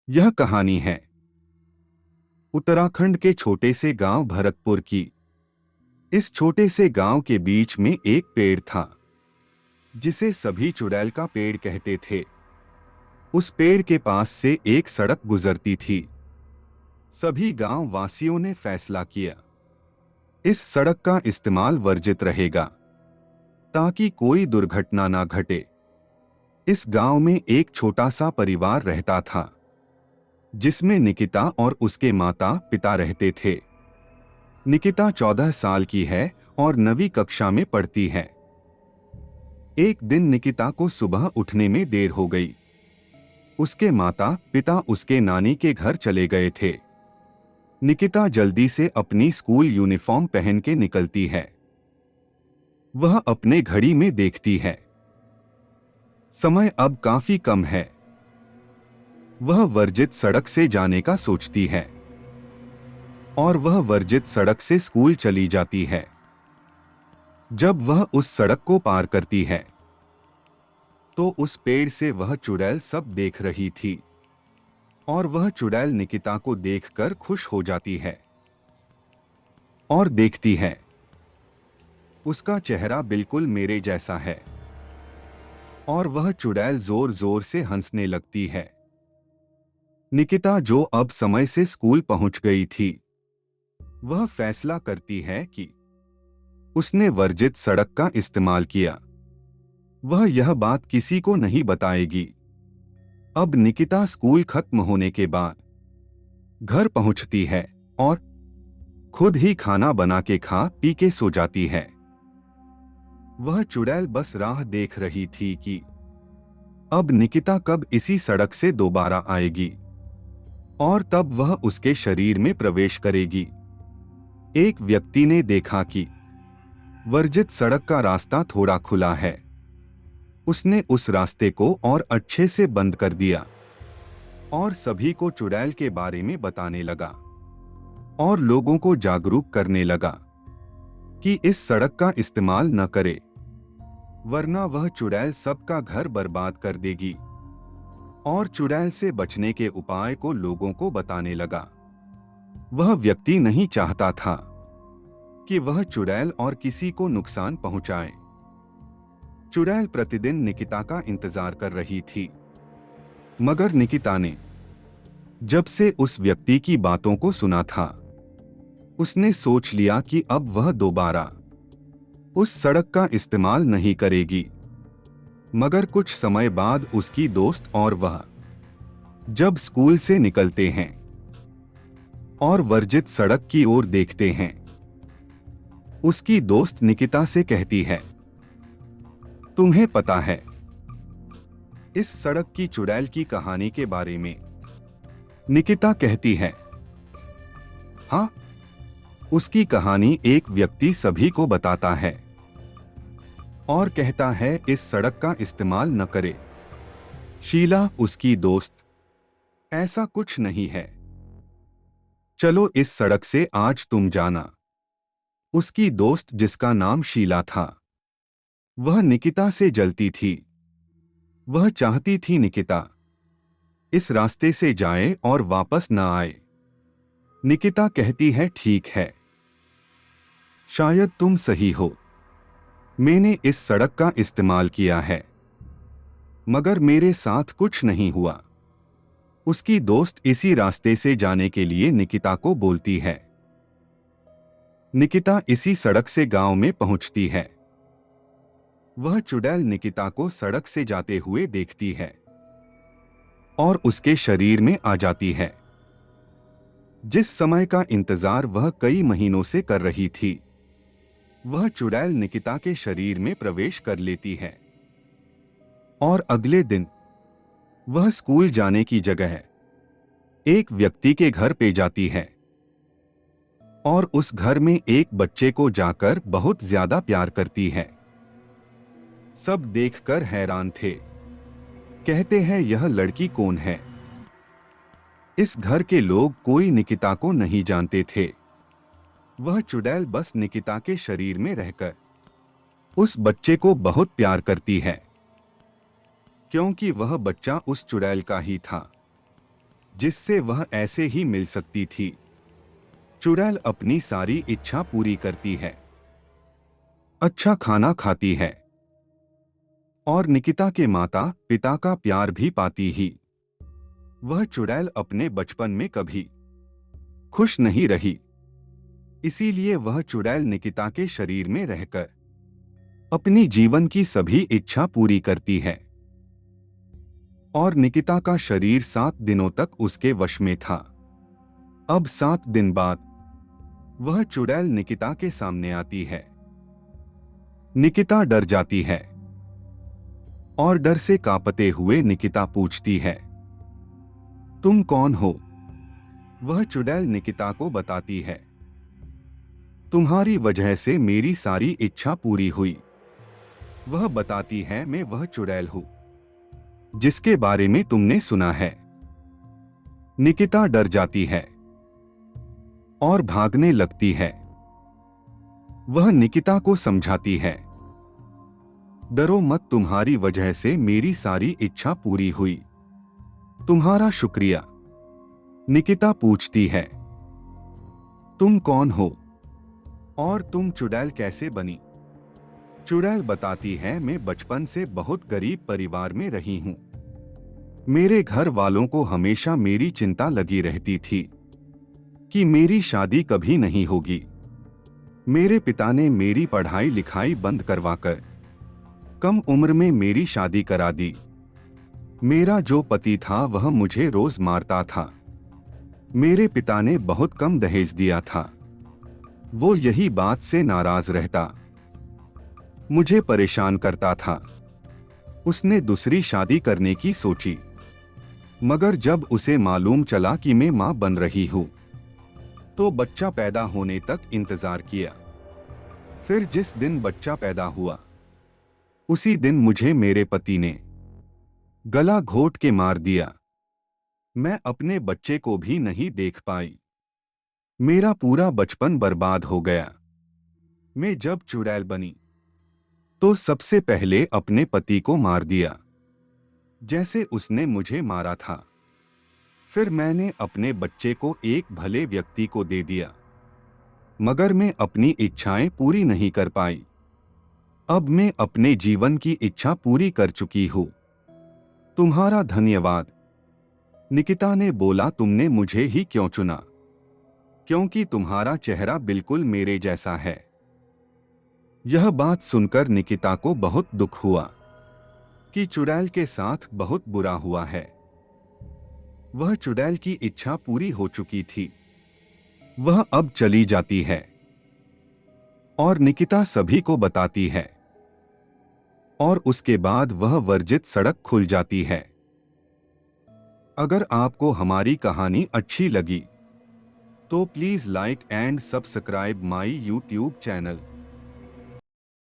यह कहानी है उत्तराखंड के छोटे से गांव भरतपुर की। इस छोटे से गांव के बीच में एक पेड़ था जिसे सभी चुड़ैल का पेड़ कहते थे। उस पेड़ के पास से एक सड़क गुजरती थी। सभी गांव वासियों ने फैसला किया, इस सड़क का इस्तेमाल वर्जित रहेगा ताकि कोई दुर्घटना ना घटे। इस गांव में एक छोटा सा परिवार रहता था जिसमें निकिता और उसके माता पिता रहते थे। निकिता 14 साल की है और 9वीं कक्षा में पढ़ती है। एक दिन निकिता को सुबह उठने में देर हो गई। उसके माता पिता उसके नानी के घर चले गए थे। निकिता जल्दी से अपनी स्कूल यूनिफॉर्म पहन के निकलती है। वह अपने घड़ी में देखती है, समय अब काफी कम है। वह वर्जित सड़क से जाने का सोचती है और वह वर्जित सड़क से स्कूल चली जाती है। जब वह उस सड़क को पार करती है तो उस पेड़ से वह चुड़ैल सब देख रही थी और वह चुड़ैल निकिता को देखकर खुश हो जाती है और देखती है, उसका चेहरा बिल्कुल मेरे जैसा है। और वह चुड़ैल जोर जोर से हंसने लगती है। निकिता, जो अब समय से स्कूल पहुंच गई थी, वह फैसला करती है कि उसने वर्जित सड़क का इस्तेमाल किया। वह यह बात किसी को नहीं बताएगी। अब निकिता स्कूल खत्म होने के बाद घर पहुंचती है और खुद ही खाना बना के खा पी के सो जाती है। वह चुड़ैल बस राह देख रही थी कि अब निकिता कब इसी सड़क से दोबारा आएगी और तब वह उसके शरीर में प्रवेश करेगी। एक व्यक्ति ने देखा कि वर्जित सड़क का रास्ता थोड़ा खुला है। उसने उस रास्ते को और अच्छे से बंद कर दिया और सभी को चुड़ैल के बारे में बताने लगा और लोगों को जागरूक करने लगा कि इस सड़क का इस्तेमाल न करे, वरना वह चुड़ैल सबका घर बर्बाद कर देगी। और चुड़ैल से बचने के उपाय को लोगों को बताने लगा। वह व्यक्ति नहीं चाहता था कि वह चुड़ैल और किसी को नुकसान पहुंचाए। चुड़ैल प्रतिदिन निकिता का इंतजार कर रही थी, मगर निकिता ने जब से उस व्यक्ति की बातों को सुना था, उसने सोच लिया कि अब वह दोबारा उस सड़क का इस्तेमाल नहीं करेगी। मगर कुछ समय बाद उसकी दोस्त और वह जब स्कूल से निकलते हैं और वर्जित सड़क की ओर देखते हैं, उसकी दोस्त निकिता से कहती है, तुम्हें पता है इस सड़क की चुड़ैल की कहानी के बारे में? निकिता कहती है, हाँ, उसकी कहानी एक व्यक्ति सभी को बताता है और कहता है इस सड़क का इस्तेमाल न करे। शीला, उसकी दोस्त, ऐसा कुछ नहीं है, चलो इस सड़क से आज तुम जाना। उसकी दोस्त, जिसका नाम शीला था, वह निकिता से जलती थी। वह चाहती थी निकिता इस रास्ते से जाए और वापस न आए। निकिता कहती है, ठीक है, शायद तुम सही हो, मैंने इस सड़क का इस्तेमाल किया है, मगर मेरे साथ कुछ नहीं हुआ। उसकी दोस्त इसी रास्ते से जाने के लिए निकिता को बोलती है। निकिता इसी सड़क से गांव में पहुंचती है। वह चुड़ैल निकिता को सड़क से जाते हुए देखती है और उसके शरीर में आ जाती है। जिस समय का इंतजार वह कई महीनों से कर रही थी, वह चुड़ैल निकिता के शरीर में प्रवेश कर लेती है और अगले दिन वह स्कूल जाने की जगह एक व्यक्ति के घर पे जाती है और उस घर में एक बच्चे को जाकर बहुत ज्यादा प्यार करती है। सब देखकर हैरान थे, कहते हैं, यह लड़की कौन है? इस घर के लोग कोई निकिता को नहीं जानते थे। वह चुड़ैल बस निकिता के शरीर में रहकर उस बच्चे को बहुत प्यार करती है, क्योंकि वह बच्चा उस चुड़ैल का ही था जिससे वह ऐसे ही मिल सकती थी। चुड़ैल अपनी सारी इच्छा पूरी करती है, अच्छा खाना खाती है और निकिता के माता पिता का प्यार भी पाती ही। वह चुड़ैल अपने बचपन में कभी खुश नहीं रही, इसीलिए वह चुड़ैल निकिता के शरीर में रहकर अपनी जीवन की सभी इच्छा पूरी करती है। और निकिता का शरीर 7 दिनों तक उसके वश में था। अब 7 दिन बाद वह चुड़ैल निकिता के सामने आती है। निकिता डर जाती है और डर से कांपते हुए निकिता पूछती है, तुम कौन हो? वह चुड़ैल निकिता को बताती है, तुम्हारी वजह से मेरी सारी इच्छा पूरी हुई। वह बताती है, मैं वह चुड़ैल हूं जिसके बारे में तुमने सुना है। निकिता डर जाती है और भागने लगती है। वह निकिता को समझाती है, डरो मत, तुम्हारी वजह से मेरी सारी इच्छा पूरी हुई। तुम्हारा शुक्रिया। निकिता पूछती है, तुम कौन हो और तुम चुड़ैल कैसे बनी? चुड़ैल बताती है, मैं बचपन से बहुत गरीब परिवार में रही हूं। मेरे घर वालों को हमेशा मेरी चिंता लगी रहती थी कि मेरी शादी कभी नहीं होगी। मेरे पिता ने मेरी पढ़ाई लिखाई बंद करवाकर कम उम्र में मेरी शादी करा दी। मेरा जो पति था वह मुझे रोज मारता था। मेरे पिता ने बहुत कम दहेज दिया था। वो यही बात से नाराज रहता, मुझे परेशान करता था। उसने दूसरी शादी करने की सोची, मगर जब उसे मालूम चला कि मैं मां बन रही हूं, तो बच्चा पैदा होने तक इंतजार किया। फिर जिस दिन बच्चा पैदा हुआ, उसी दिन मुझे मेरे पति ने गला घोट के मार दिया। मैं अपने बच्चे को भी नहीं देख पाई। मेरा पूरा बचपन बर्बाद हो गया। मैं जब चुड़ैल बनी तो सबसे पहले अपने पति को मार दिया, जैसे उसने मुझे मारा था। फिर मैंने अपने बच्चे को एक भले व्यक्ति को दे दिया, मगर मैं अपनी इच्छाएं पूरी नहीं कर पाई। अब मैं अपने जीवन की इच्छा पूरी कर चुकी हूं। तुम्हारा धन्यवाद। निकिता ने बोला, तुमने मुझे ही क्यों चुना? क्योंकि तुम्हारा चेहरा बिल्कुल मेरे जैसा है। यह बात सुनकर निकिता को बहुत दुख हुआ कि चुड़ैल के साथ बहुत बुरा हुआ है। वह चुड़ैल की इच्छा पूरी हो चुकी थी। वह अब चली जाती है और निकिता सभी को बताती है, और उसके बाद वह वर्जित सड़क खुल जाती है। अगर आपको हमारी कहानी अच्छी लगी तो please like and subscribe my YouTube channel.